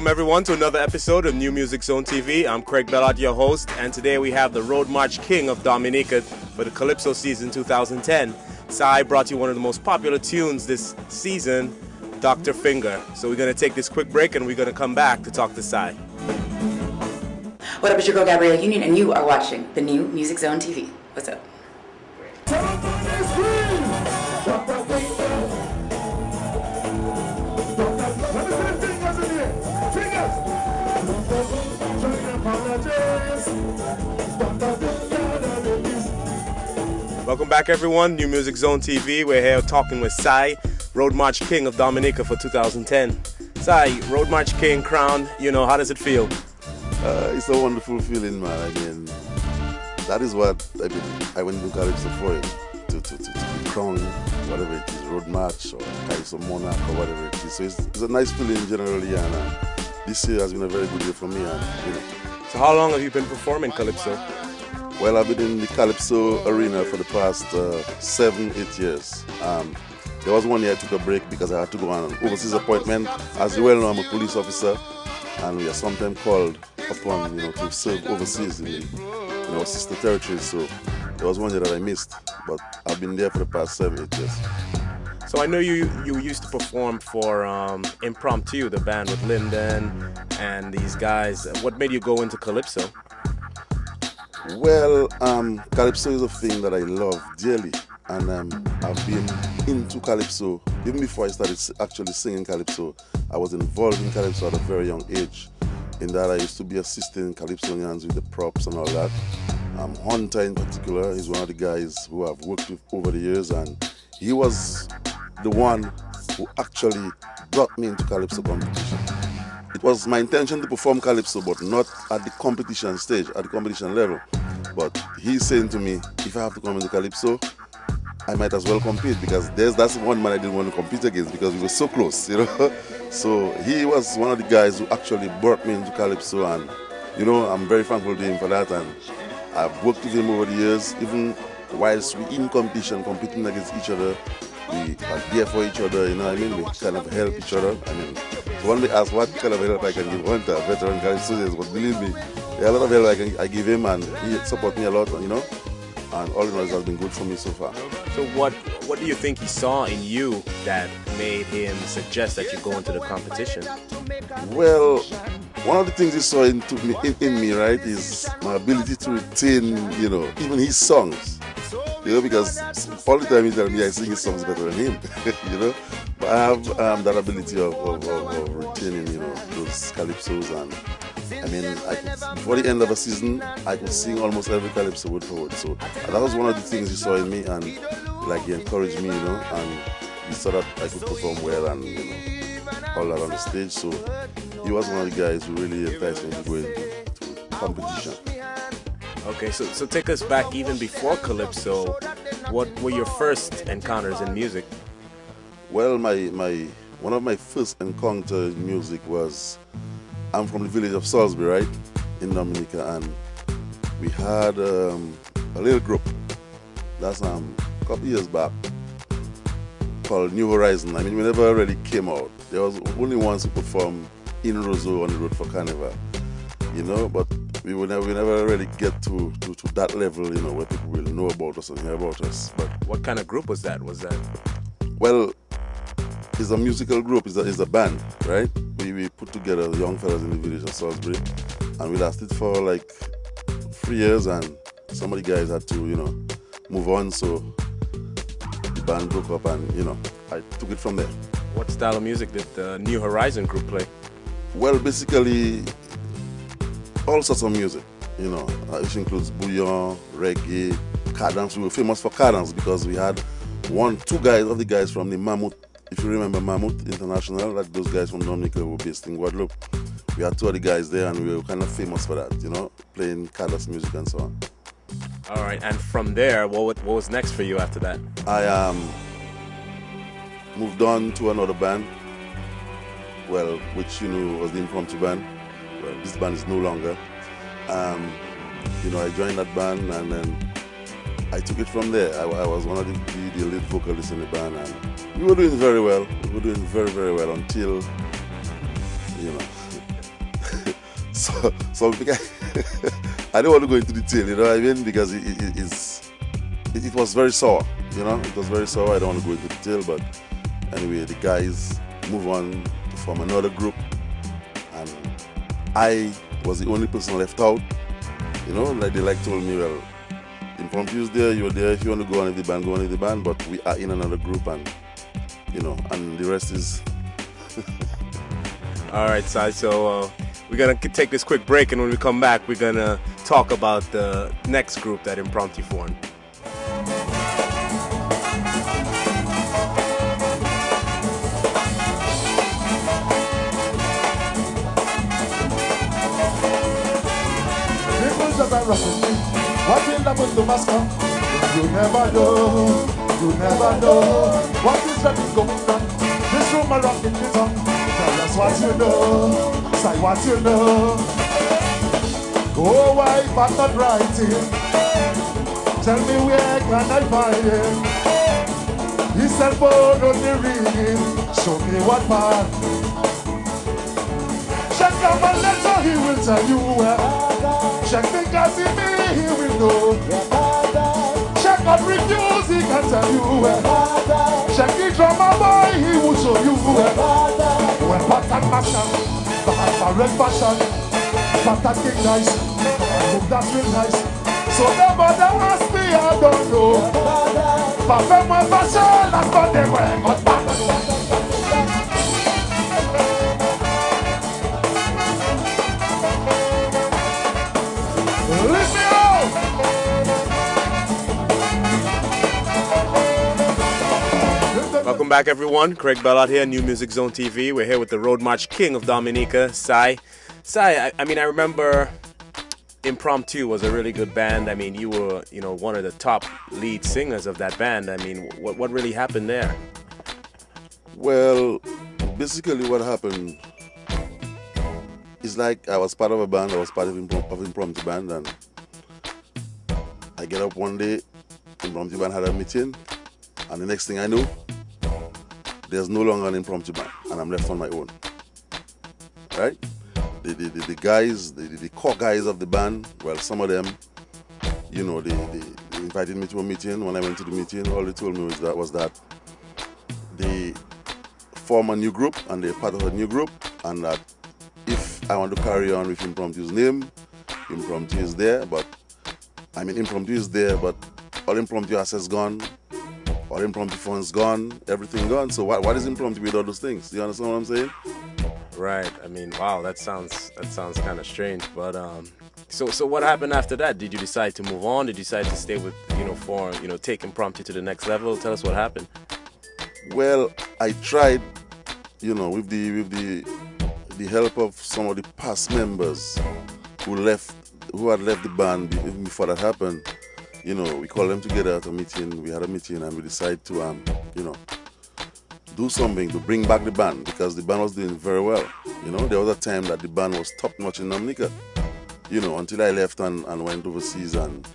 Welcome everyone to another episode of New Music Zone TV. I'm Craig Bellard, your host, and today we have the Roadmarch King of Dominica for the Calypso season 2010. Sai brought you one of the most popular tunes this season, Dr. Finger. So we're going to take this quick break and we're going to come back to talk to Sai. What up, it's your girl Gabrielle Union, and you are watching the New Music Zone TV. What's up? Welcome back everyone, New Music Zone TV. We're here talking with Sai, Roadmarch King of Dominica for 2010. Sai, Roadmarch King crown, how does it feel? It's a wonderful feeling, man. I mean, that is what I went to Calypso for it, to be crowned, whatever it is, Road March or Calypso Monarch or whatever it is. So it's a nice feeling generally, and this year has been a very good year for me. So how long have you been performing Calypso? Well, I've been in the Calypso arena for the past 7-8 years. There was one year I took a break because I had to go on an overseas appointment. As you well know, I'm a police officer, and we are sometimes called upon, to serve overseas in our sister territories. So there was one year that I missed, but I've been there for the past 7-8 years. So I know you used to perform for Impromptu, the band with Lyndon and these guys. What made you go into Calypso? Well, Calypso is a thing that I love dearly, and I've been into Calypso even before I started actually singing Calypso. I was involved in Calypso at a very young age, in that I used to be assisting Calypsonians with the props and all that. Hunter in particular is one of the guys who I've worked with over the years, and he was the one who actually brought me into Calypso competition. It was my intention to perform Calypso, but not at the competition stage, at the competition level. But he's saying to me, if I have to come into Calypso, I might as well compete, because that's one man I didn't want to compete against because we were so close, So he was one of the guys who actually brought me into Calypso, and I'm very thankful to him for that. And I've worked with him over the years, even whilst we in competition, competing against each other. We are there for each other, we kind of help each other. So one day asked what kind of help I can give Hunter, a veteran Calypso, but believe me, there are a lot of help I give him, and he supports me a lot, and all in all, it has been good for me so far. So what do you think he saw in you that made him suggest that you go into the competition? Well, one of the things he saw in me, right, is my ability to retain, even his songs. Because all the time he tells me I sing his songs better than him, But I have that ability of retaining, those calypsos, and before the end of the season, I could sing almost every calypso word for word. So that was one of the things he saw in me, and he encouraged me, and he saw that I could perform well and all that on the stage. So he was one of the guys who really enticed me to go into competition. Okay, so take us back even before Calypso. What were your first encounters in music? Well, one of my first encounters in music was, I'm from the village of Salisbury, right, in Dominica, and we had a little group, that's a couple years back, called New Horizon. We never really came out. There was only ones who performed in Roseau on the road for Carnival, but we never really get to that level, where people will know about us and hear about us. But what kind of group was that? Well, it's a musical group, it's a band, right? We put together young fellas in the village of Salisbury, and we lasted for 3 years, and some of the guys had to, move on, so the band broke up, and, I took it from there. What style of music did the New Horizon group play? Well, basically, all sorts of music, which includes bouillon, reggae, cadence. We were famous for cadence because we had two of the guys from the Mammoth, if you remember Mammoth International, those guys from Dominica who were based in Guadeloupe. We had two of the guys there, and we were kind of famous for that, playing cadence music and so on. All right, and from there, what was next for you after that? I moved on to another band, which was the Impromptu band. Well, this band is no longer. I joined that band, and then I took it from there. I was one of the lead vocalists in the band, and we were doing very well. We were doing very, very well until, So I don't want to go into detail, you know what I mean? Because it was very sour, you know? It was very sour. I don't want to go into detail, but anyway, the guys move on to form another group, and I was the only person left out. You know, like they told me, well, Impromptu is there, you're there. If you want to go on with the band, go on with the band. But we are in another group, and you know, and the rest is. All right, Si. So we're gonna take this quick break, and when we come back, we're gonna talk about the next group that Impromptu formed. What will happen to Moscow? You never know, you never know. What is that is going on? This room are rocking the tongue. Tell us what you know, say what you know. Oh, why but not writing? Tell me where can I find it? His cell phone on the ringing. Show me what part. Check out my letter, he will tell you where. Check the gas in me, he will know. Check out reviews, he can tell you where. Check the drama boy, he will show you where. When pattern mashup, the red fashion, pattern kick nice, I hope that's real nice. So the mother asked me, I don't know. Papa my fashion, that's what they wear, but Welcome back, everyone. Craig Bellot here, New Music Zone TV. We're here with the Roadmarch King of Dominica, Si. Si, I mean, I remember Impromptu was a really good band. I mean, you were, you know, one of the top lead singers of that band. I mean, what really happened there? Well, basically what happened is like I was part of a band. I was part of Impromptu band, and I get up one day, Impromptu band had a meeting, and the next thing I know, there's no longer an Impromptu band, and I'm left on my own. Right? The guys, the core guys of the band, well, some of them, you know, they invited me to a meeting. When I went to the meeting, all they told me was that they form a new group, and they're part of a new group, and that if I want to carry on with Impromptu's name, Impromptu is there, but I mean, Impromptu is there, but all Impromptu assets gone, all Impromptu funds gone, everything gone. So what is Impromptu with all those things? Do you understand what I'm saying? Right. I mean, wow, that sounds kind of strange. But so what happened after that? Did you decide to move on? Did you decide to stay with, take Impromptu to the next level? Tell us what happened. Well, I tried, with the help of some of the past members who had left the band even before that happened. We called them together at a meeting. We had a meeting and we decided to, do something to bring back the band, because the band was doing very well. There was a time that the band was top-notch in Dominica, until I left and went overseas, and,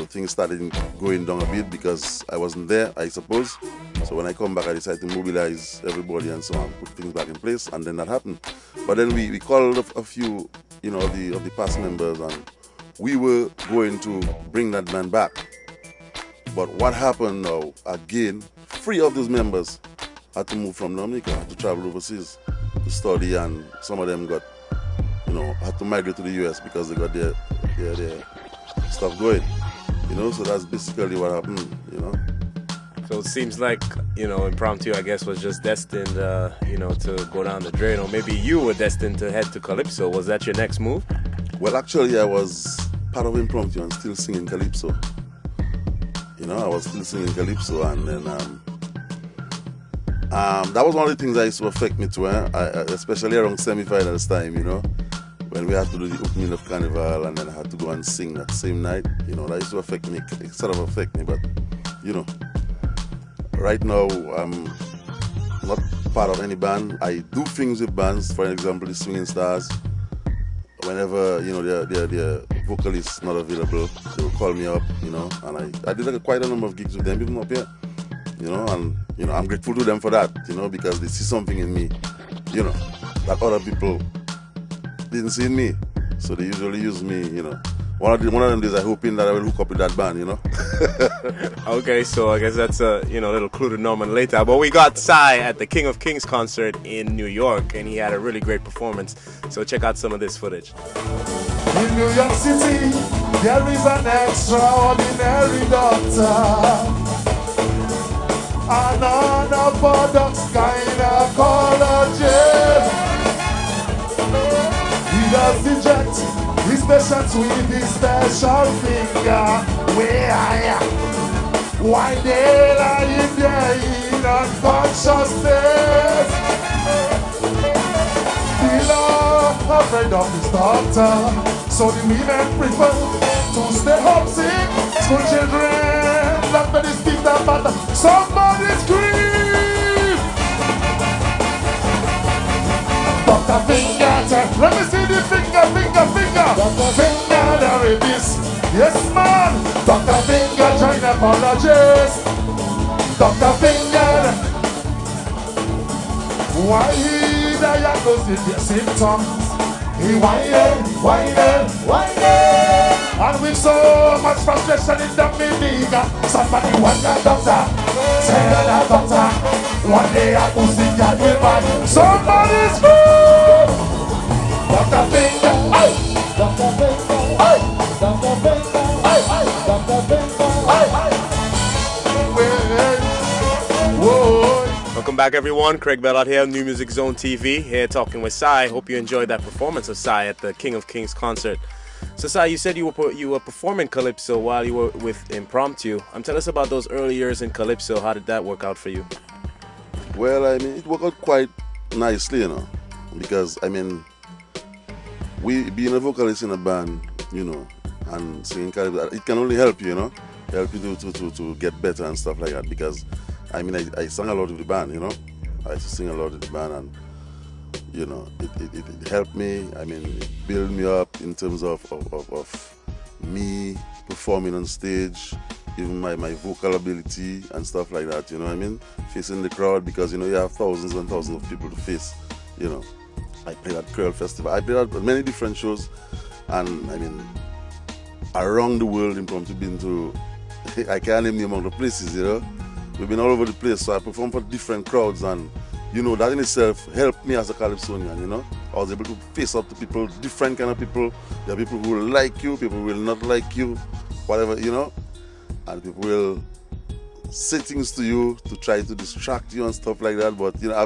things started going down a bit because I wasn't there, I suppose. So when I come back, I decided to mobilize everybody and so on, put things back in place, and then that happened. But then we called a few, of the past members, and we were going to bring that band back. But what happened now, again, 3 of those members had to move from Dominica, had to travel overseas to study, and some of them got, had to migrate to the US because they got their stuff going. So that's basically what happened, So it seems like, Impromptu, I guess, was just destined, to go down the drain, or maybe you were destined to head to Calypso. Was that your next move? Well, actually, I was part of Impromptu and still singing Calypso. I was still singing Calypso, and then that was one of the things that used to affect me too, especially around semi-finals time, when we had to do the opening of Carnival, and then I had to go and sing that same night. That used to affect me, it sort of affect me, but, right now, I'm not part of any band. I do things with bands, for example, the Swinging Stars. Whenever, their vocalist not available, they will call me up, and I did quite a number of gigs with them, even up here, and, I'm grateful to them for that, because they see something in me, that other people didn't see me. So they usually use me, you know. One of them days I'm hoping that I will hook up with that band, you know. Okay, so I guess that's a little clue to Norman later. But we got Psy at the King of Kings concert in New York, and he had a really great performance. So check out some of this footage. In New York City, there is an extraordinary doctor, an unorthodox gynecologist. He does inject his patients with his special finger, why they lie in their in unconsciousness. People are afraid of this doctor, so the women prefer to stay home sick. School children, not many speak that matter. Somebody scream! Dr. Finger, let me see the finger. Finger, there it is. Yes, man. Dr. Finger, gynecologist. Dr. Finger, why he diagnosed their symptoms? He whining. And with so much frustration in the media, somebody wonder, doctor, tell the doctor, one day I will see that will buy. Somebody scream! Dr. Finger, Dr. Finger, Dr. Finger, Dr. Finger, whoa. Welcome back, everyone. Craig Bell out here, New Music Zone TV, here talking with Psy. Hope you enjoyed that performance of Psy at the King of Kings concert. So Psy, you said you were performing Calypso while you were with Impromptu. Tell us about those early years in Calypso. How did that work out for you? Well, I mean, it worked out quite nicely, you know, because, I mean, being a vocalist in a band, you know, and singing Calypso, it can only help you, you know, help you to get better and stuff like that. Because, I mean, I sang a lot with the band, you know, I used to sing a lot with the band, and you know, it helped me. I mean, it built me up in terms of me performing on stage, even my vocal ability and stuff like that. You know what I mean? Facing the crowd, because you know you have thousands and thousands of people to face. You know, I played at Curl Festival. I played at many different shows, and I mean, around the world, Impromptu been to, I can't name the amount of places. You know, we've been all over the place. So I performed for different crowds, and you know, that in itself helped me as a Calypsonian. You know, I was able to face up to people, different kind of people. There are people who will like you, people who will not like you, whatever, you know, and people will say things to you to try to distract you and stuff like that. But you know,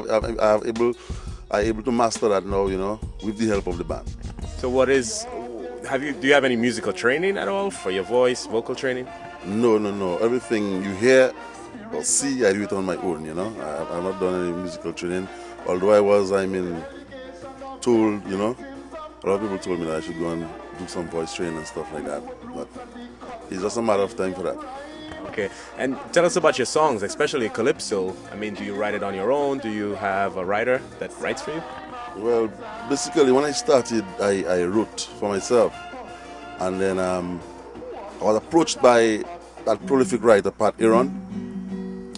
I'm able to master that now, you know, with the help of the band. So do you have any musical training at all for your voice, vocal training? No. Everything you hear or see, I do it on my own, you know. I've not done any musical training, although told, you know, a lot of people told me that I should go and do some voice training and stuff like that. But it's just a matter of time for that. Okay, and tell us about your songs, especially Calypso. I mean, do you write it on your own? Do you have a writer that writes for you? Well, basically, when I started, I wrote for myself. And then I was approached by that prolific writer, Pat Aaron.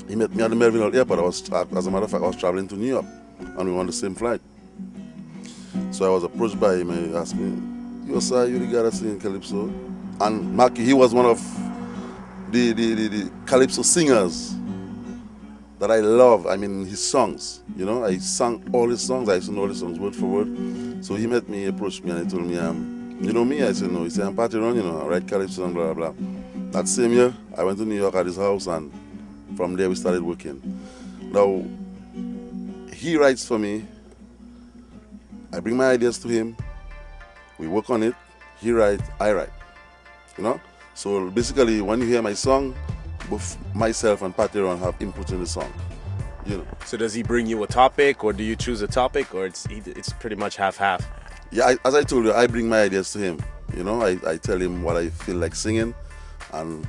He met me at the Melville Airport. As a matter of fact, I was traveling to New York, and we were on the same flight. So I was approached by him, and he asked me, "Yo, sir, you the guy that's singing Calypso?" And Marky, he was one of the Calypso singers that I love. I mean, his songs, you know, I sang all his songs. I used to know all his songs word for word. So he met me, approached me, and he told me, "You know me?" I said, "No." He said, "I'm Pat Aaron, you know, I write Calypso and blah, blah, blah." That same year, I went to New York at his house, and from there we started working. Now, he writes for me, I bring my ideas to him, we work on it, he writes, I write, you know? So basically, when you hear my song, both myself and Pat Aaron have input in the song, you know. So does he bring you a topic, or do you choose a topic, or it's pretty much half-half? Yeah, as I told you, I bring my ideas to him, you know? I tell him what I feel like singing, and